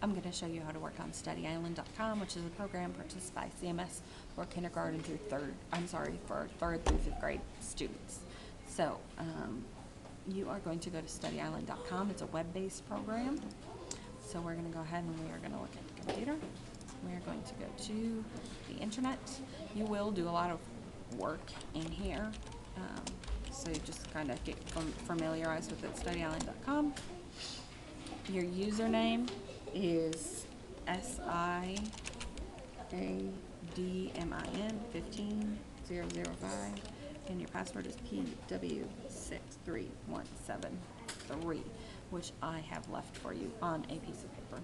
I'm going to show you how to work on StudyIsland.com, which is a program purchased by CMS for kindergarten through for third through fifth grade students. So you are going to go to StudyIsland.com. It's a web-based program. So we're going to go ahead and we are going to look at the computer. We are going to go to the internet. You will do a lot of work in here. So you just kind of get familiarized with it. StudyIsland.com. Your username is SIADMIN 15005, and your password is PW63173, which I have left for you on a piece of paper.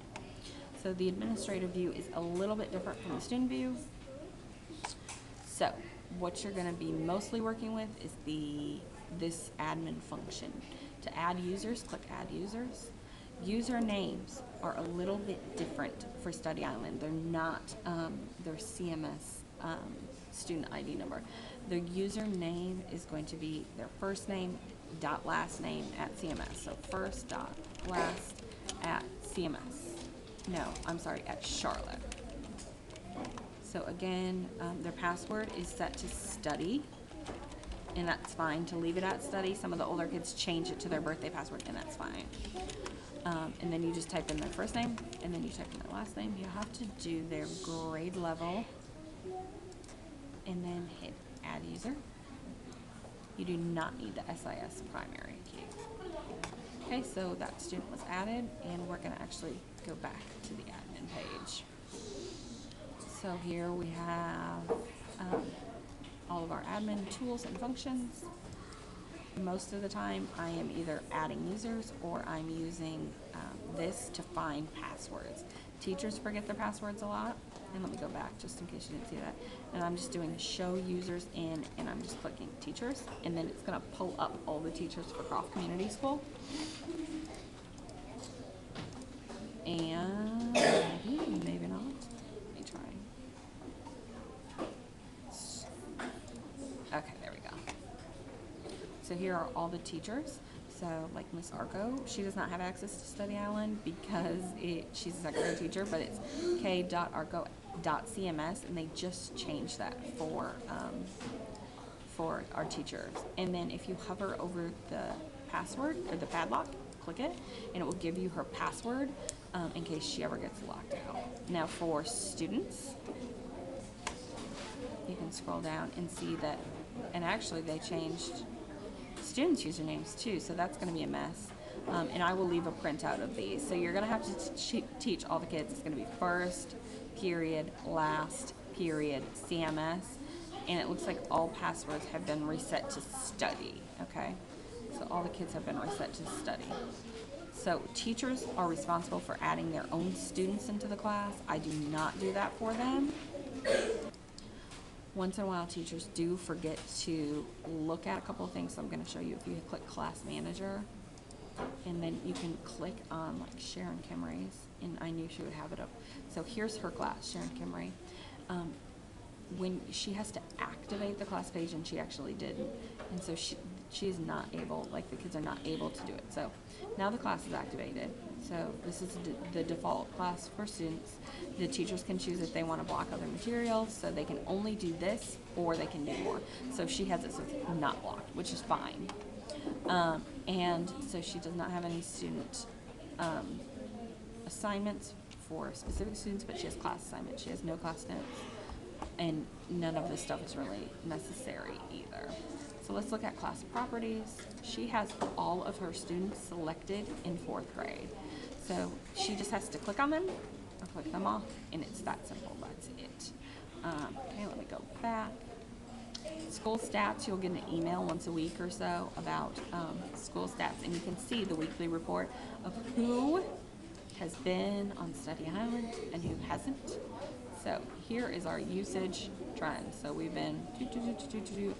So the administrative view is a little bit different from the student view. So what you're going to be mostly working with is this admin function. To add users, click Add Users. Usernames are a little bit different for Study Island. They're not their CMS student ID number. Their username is going to be their first name dot last name at CMS. So first dot last at CMS. No, I'm sorry, at Charlotte. So again, their password is set to study, and that's fine to leave it at study. Some of the older kids change it to their birthday password, and that's fine. And then you just type in their first name, and then you type in their last name. You have to do their grade level, and then hit Add User. You do not need the SIS primary key. Okay, so that student was added, and we're going to actually go back to the admin page. So here we have all of our admin tools and functions. Most of the time I am either adding users or I'm using this to find passwords. Teachers forget their passwords a lot, and let me go back just in case you didn't see that. And I'm just doing show users in, and I'm just clicking teachers, and then it's going to pull up all the teachers for Croft Community School. And maybe not. Let me try. Okay, there we go. So here are all the teachers. So like Miss Arco, she does not have access to Study Island because she's a secondary teacher, but it's k.arco.cms, and they just changed that for our teachers. And then if you hover over the password or the padlock, click it, and it will give you her password in case she ever gets locked out. Now for students, you can scroll down and see that, and actually they changed students' usernames too, so that's going to be a mess. And I will leave a printout of these. So you're going to have to teach all the kids. It's going to be first, period, last, period, CMS, and it looks like all passwords have been reset to study, okay? So all the kids have been reset to study. So teachers are responsible for adding their own students into the class. I do not do that for them. Once in a while, teachers do forget to look at a couple of things. So I'm going to show you. If you click Class Manager, and then you can click on like Sharon Kimrey's, and I knew she would have it up. So here's her class, Sharon Kimrey. When she has to activate the class page, and she actually didn't, and so she is not able, like the kids are not able to do it. So now the class is activated. So this is the default class for students. The teachers can choose if they want to block other materials, so they can only do this or they can do more. So she has it so it's not blocked, which is fine. And so she does not have any student assignments for specific students, but she has class assignments. She has no class notes, and none of this stuff is really necessary either. So let's look at class properties. She has all of her students selected in 4th grade. So she just has to click on them or click them off, and it's that simple. That's it. Okay, let me go back. School stats, you'll get an email once a week or so about school stats, and you can see the weekly report of who has been on Study Island and who hasn't. So here is our usage trend. So we've been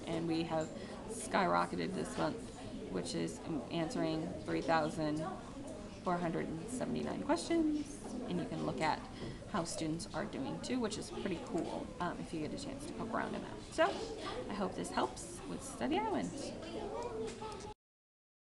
and we have skyrocketed this month, which is answering 3,479 questions. And you can look at how students are doing too, which is pretty cool if you get a chance to poke around in that. So I hope this helps with Study Island.